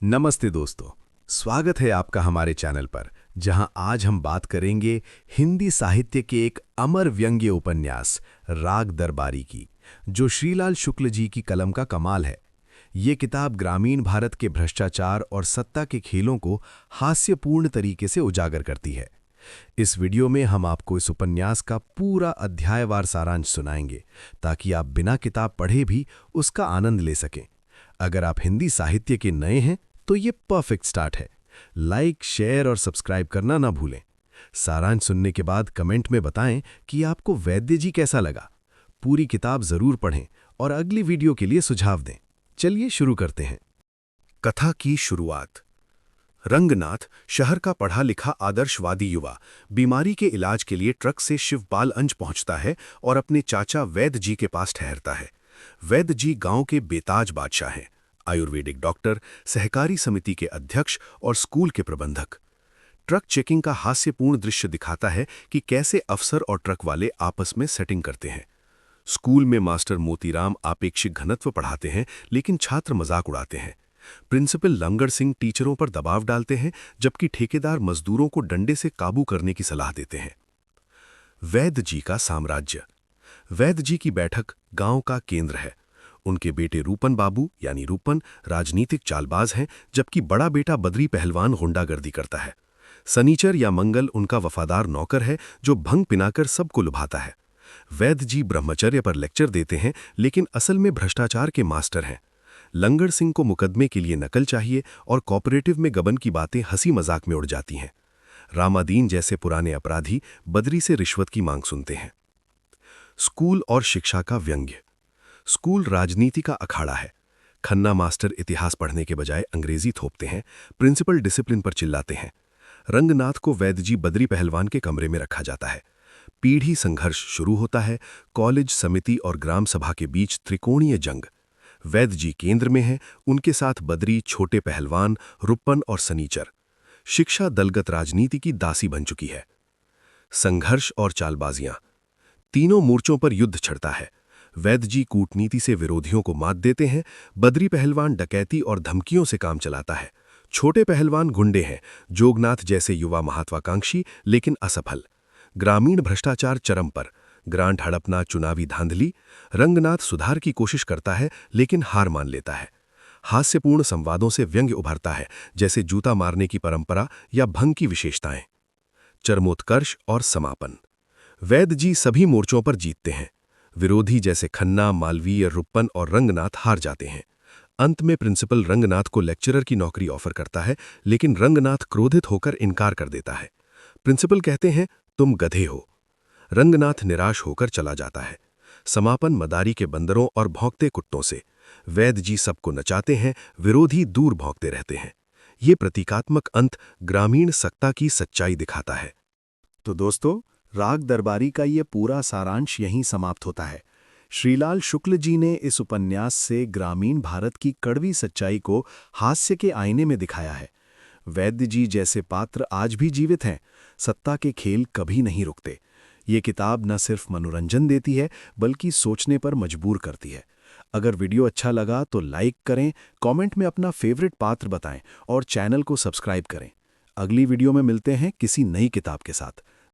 नमस्ते दोस्तों, स्वागत है आपका हमारे चैनल पर, जहां आज हम बात करेंगे हिंदी साहित्य के एक अमर व्यंग्य उपन्यास राग दरबारी की, जो श्रीलाल शुक्ल जी की कलम का कमाल है। ये किताब ग्रामीण भारत के भ्रष्टाचार और सत्ता के खेलों को हास्यपूर्ण तरीके से उजागर करती है। इस वीडियो में हम आपको इस उपन्यास का पूरा अध्यायवार सारांश सुनाएंगे, ताकि आप बिना किताब पढ़े भी उसका आनंद ले सकें। अगर आप हिंदी साहित्य के नए हैं तो ये परफेक्ट स्टार्ट है। लाइक, शेयर और सब्सक्राइब करना ना भूलें। सारांश सुनने के बाद कमेंट में बताएं कि आपको वैद्य जी कैसा लगा। पूरी किताब जरूर पढ़ें और अगली वीडियो के लिए सुझाव दें। चलिए शुरू करते हैं। कथा की शुरुआत। रंगनाथ शहर का पढ़ा लिखा आदर्शवादी युवा बीमारी के इलाज के लिए ट्रक से शिवपालअंज पहुंचता है और अपने चाचा वैद्य जी के पास ठहरता है। वैद्य जी गांव के बेताज बादशाह हैं, आयुर्वेदिक डॉक्टर, सहकारी समिति के अध्यक्ष और स्कूल के प्रबंधक। ट्रक चेकिंग का हास्यपूर्ण दृश्य दिखाता है कि कैसे अफसर और ट्रक वाले आपस में सेटिंग करते हैं। स्कूल में मास्टर मोतीराम आपेक्षिक घनत्व पढ़ाते हैं, लेकिन छात्र मजाक उड़ाते हैं। प्रिंसिपल लंगड़ सिंह टीचरों पर दबाव डालते हैं, जबकि ठेकेदार मजदूरों को डंडे से काबू करने की सलाह देते हैं। वैद्य जी का साम्राज्य। वैद्य जी की बैठक गांव का केंद्र है। उनके बेटे रूपन बाबू यानी रूपन राजनीतिक चालबाज हैं, जबकि बड़ा बेटा बद्री पहलवान गुंडागर्दी करता है। सनीचर या मंगल उनका वफादार नौकर है, जो भंग पिनाकर सबको लुभाता है। वैद्य जी ब्रह्मचर्य पर लेक्चर देते हैं, लेकिन असल में भ्रष्टाचार के मास्टर हैं। लंगड़ सिंह को मुकदमे के लिए नकल चाहिए और कॉपरेटिव में गबन की बातें हंसी मजाक में उड़ जाती हैं। रामादीन जैसे पुराने अपराधी बद्री से रिश्वत की मांग सुनते हैं। स्कूल और शिक्षा का व्यंग्य। स्कूल राजनीति का अखाड़ा है। खन्ना मास्टर इतिहास पढ़ने के बजाय अंग्रेजी थोपते हैं, प्रिंसिपल डिसिप्लिन पर चिल्लाते हैं। रंगनाथ को वैद्य जी बद्री पहलवान के कमरे में रखा जाता है। पीढ़ी संघर्ष शुरू होता है। कॉलेज, समिति और ग्राम सभा के बीच त्रिकोणीय जंग। वैद्य जी केंद्र में हैं, उनके साथ बद्री, छोटे पहलवान, रुपन और सनीचर। शिक्षा दलगत राजनीति की दासी बन चुकी है। संघर्ष और चालबाजियां। तीनों मोर्चों पर युद्ध छिड़ता है। वैद्य जी कूटनीति से विरोधियों को मात देते हैं। बद्री पहलवान डकैती और धमकियों से काम चलाता है। छोटे पहलवान गुंडे हैं, जोगनाथ जैसे युवा महत्वाकांक्षी लेकिन असफल। ग्रामीण भ्रष्टाचार चरम पर। ग्रांट हड़पना, चुनावी धांधली। रंगनाथ सुधार की कोशिश करता है, लेकिन हार मान लेता है। हास्यपूर्ण संवादों से व्यंग्य उभरता है, जैसे जूता मारने की परंपरा या भंग की विशेषताएं। चरमोत्कर्ष और समापन। वैद्य जी सभी मोर्चों पर जीतते हैं। विरोधी जैसे खन्ना, मालवीय, रुपन और रंगनाथ हार जाते हैं। अंत में प्रिंसिपल रंगनाथ को लेक्चरर की नौकरी ऑफर करता है, लेकिन रंगनाथ क्रोधित होकर इनकार कर देता है। प्रिंसिपल कहते हैं, तुम गधे हो। रंगनाथ निराश होकर चला जाता है। समापन मदारी के बंदरों और भौंकते कुत्तों से। वैद्य जी सबको नचाते हैं, विरोधी दूर भौंकते रहते हैं। ये प्रतीकात्मक अंत ग्रामीण सत्ता की सच्चाई दिखाता है। तो दोस्तों, राग दरबारी का ये पूरा सारांश यहीं समाप्त होता है। श्रीलाल शुक्ल जी ने इस उपन्यास से ग्रामीण भारत की कड़वी सच्चाई को हास्य के आईने में दिखाया है। वैद्य जी जैसे पात्र आज भी जीवित हैं। सत्ता के खेल कभी नहीं रुकते। ये किताब न सिर्फ मनोरंजन देती है, बल्कि सोचने पर मजबूर करती है। अगर वीडियो अच्छा लगा तो लाइक करें, कमेंट में अपना फेवरेट पात्र बताएं और चैनल को सब्सक्राइब करें। अगली वीडियो में मिलते हैं किसी नई किताब के साथ।